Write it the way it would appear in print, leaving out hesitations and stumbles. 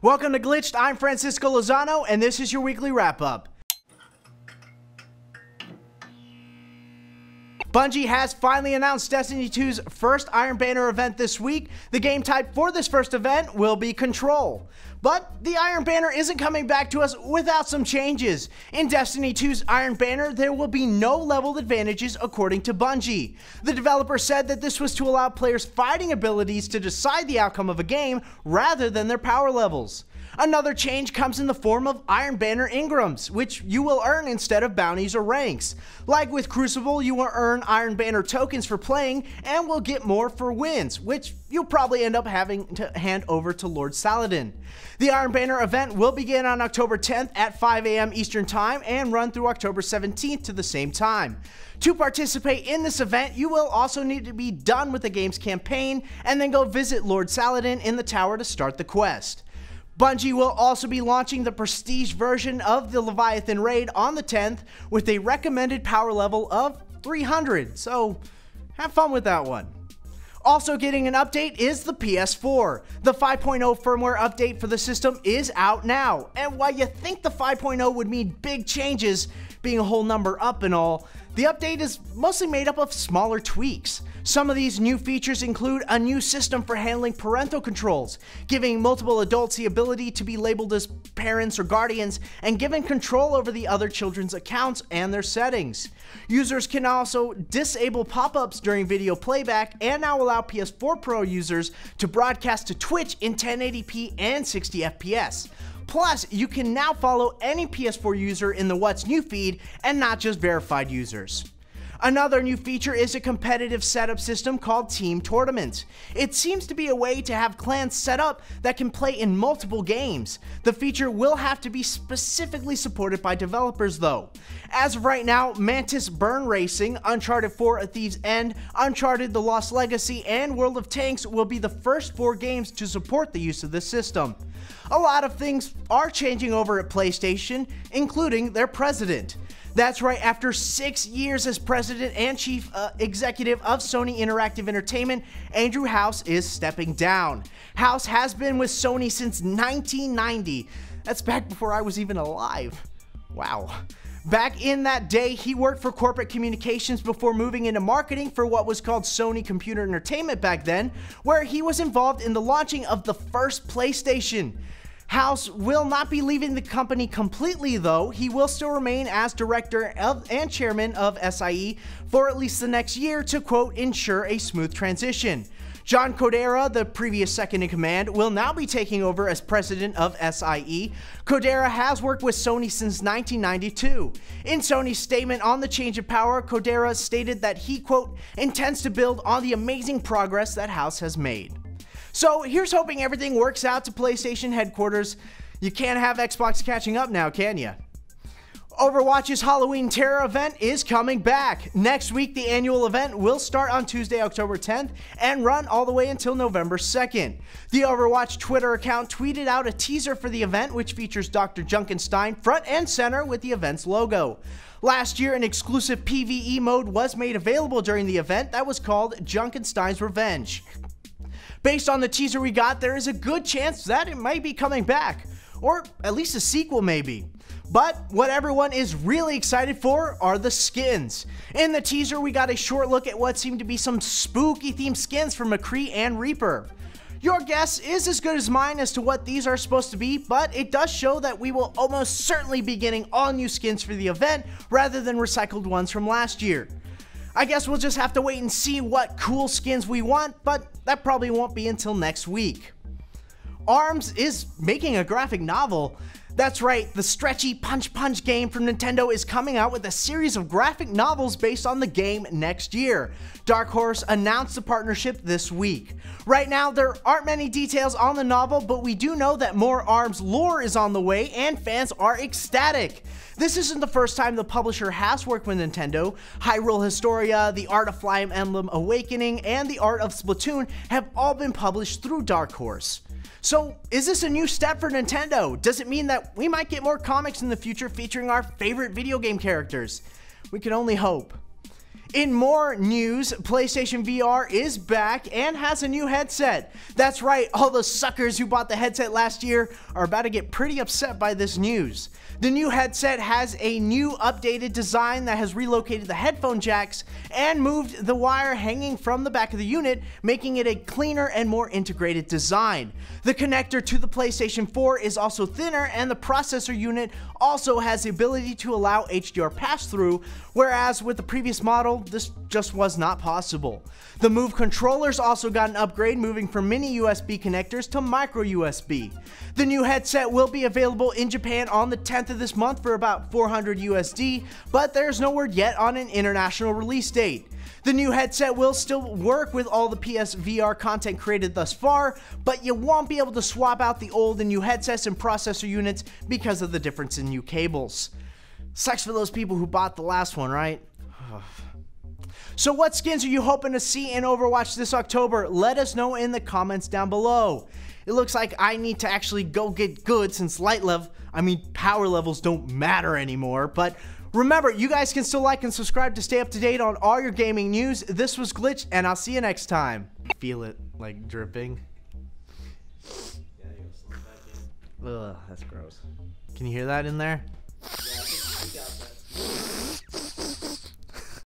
Welcome to Glitched, I'm Francisco Lozano, and this is your weekly wrap-up. Bungie has finally announced Destiny 2's first Iron Banner event this week. The game type for this first event will be Control. But the Iron Banner isn't coming back to us without some changes. In Destiny 2's Iron Banner, there will be no leveled advantages according to Bungie. The developer said that this was to allow players' fighting abilities to decide the outcome of a game rather than their power levels. Another change comes in the form of Iron Banner Ingrams, which you will earn instead of bounties or ranks. Like with Crucible, you will earn Iron Banner tokens for playing and will get more for wins, which you'll probably end up having to hand over to Lord Saladin. The Iron Banner event will begin on October 10th at 5 AM Eastern Time and run through October 17th to the same time. To participate in this event, you will also need to be done with the game's campaign and then go visit Lord Saladin in the tower to start the quest. Bungie will also be launching the prestige version of the Leviathan Raid on the 10th with a recommended power level of 300, so have fun with that one. Also getting an update is the PS4. The 5.0 firmware update for the system is out now, and while you think the 5.0 would mean big changes, being a whole number up and all, the update is mostly made up of smaller tweaks. Some of these new features include a new system for handling parental controls, giving multiple adults the ability to be labeled as parents or guardians, and given control over the other children's accounts and their settings. Users can also disable pop-ups during video playback and now allow PS4 Pro users to broadcast to Twitch in 1080p and 60 FPS. Plus, you can now follow any PS4 user in the What's New feed and not just verified users. Another new feature is a competitive setup system called Team Tournament. It seems to be a way to have clans set up that can play in multiple games. The feature will have to be specifically supported by developers though. As of right now, Mantis Burn Racing, Uncharted 4: A Thief's End, Uncharted The Lost Legacy, and World of Tanks will be the first 4 games to support the use of this system. A lot of things are changing over at PlayStation, including their president. That's right, after 6 years as president and chief executive of Sony Interactive Entertainment, Andrew House is stepping down. House has been with Sony since 1990. That's back before I was even alive. Wow. Back in that day, he worked for corporate communications before moving into marketing for what was called Sony Computer Entertainment back then, where he was involved in the launching of the first PlayStation. House will not be leaving the company completely though. He will still remain as director and chairman of SIE for at least the next year to, quote, ensure a smooth transition. John Codera, the previous second in command, will now be taking over as president of SIE. Codera has worked with Sony since 1992. In Sony's statement on the change of power, Codera stated that he, quote, intends to build on the amazing progress that House has made. So here's hoping everything works out to PlayStation headquarters. You can't have Xbox catching up now, can ya? Overwatch's Halloween Terror event is coming back. Next week, the annual event will start on Tuesday, October 10th and run all the way until November 2nd. The Overwatch Twitter account tweeted out a teaser for the event, which features Dr. Junkenstein front and center with the event's logo. Last year, an exclusive PvE mode was made available during the event that was called Junkenstein's Revenge. Based on the teaser we got, there is a good chance that it might be coming back, or at least a sequel maybe. But what everyone is really excited for are the skins. In the teaser, we got a short look at what seemed to be some spooky themed skins for McCree and Reaper. Your guess is as good as mine as to what these are supposed to be, but it does show that we will almost certainly be getting all new skins for the event rather than recycled ones from last year. I guess we'll just have to wait and see what cool skins we want, but that probably won't be until next week. ARMS is making a graphic novel. That's right, the stretchy Punch Punch game from Nintendo is coming out with a series of graphic novels based on the game next year. Dark Horse announced the partnership this week. Right now, there aren't many details on the novel, but we do know that more ARMS lore is on the way and fans are ecstatic. This isn't the first time the publisher has worked with Nintendo. Hyrule Historia, The Art of Fire Emblem Awakening, and The Art of Splatoon have all been published through Dark Horse. So, is this a new step for Nintendo? Does it mean that we might get more comics in the future featuring our favorite video game characters? We can only hope. In more news, PlayStation VR is back and has a new headset. That's right, all the suckers who bought the headset last year are about to get pretty upset by this news. The new headset has a new updated design that has relocated the headphone jacks and moved the wire hanging from the back of the unit, making it a cleaner and more integrated design. The connector to the PlayStation 4 is also thinner, and the processor unit also has the ability to allow HDR pass-through, whereas with the previous model, this just was not possible. The Move controllers also got an upgrade, moving from mini USB connectors to micro USB. The new headset will be available in Japan on the 10th of this month for about $400 USD, but there's no word yet on an international release date. The new headset will still work with all the PSVR content created thus far, but you won't be able to swap out the old and new headsets and processor units because of the difference in new cables. Sucks for those people who bought the last one, right? So what skins are you hoping to see in Overwatch this October? Let us know in the comments down below. It looks like I need to actually go get good since power levels don't matter anymore, but remember, you guys can still like and subscribe to stay up to date on all your gaming news. This was Glitch, and I'll see you next time. Feel it, like, dripping. Ugh, that's gross. Can you hear that in there? Yeah, I got that.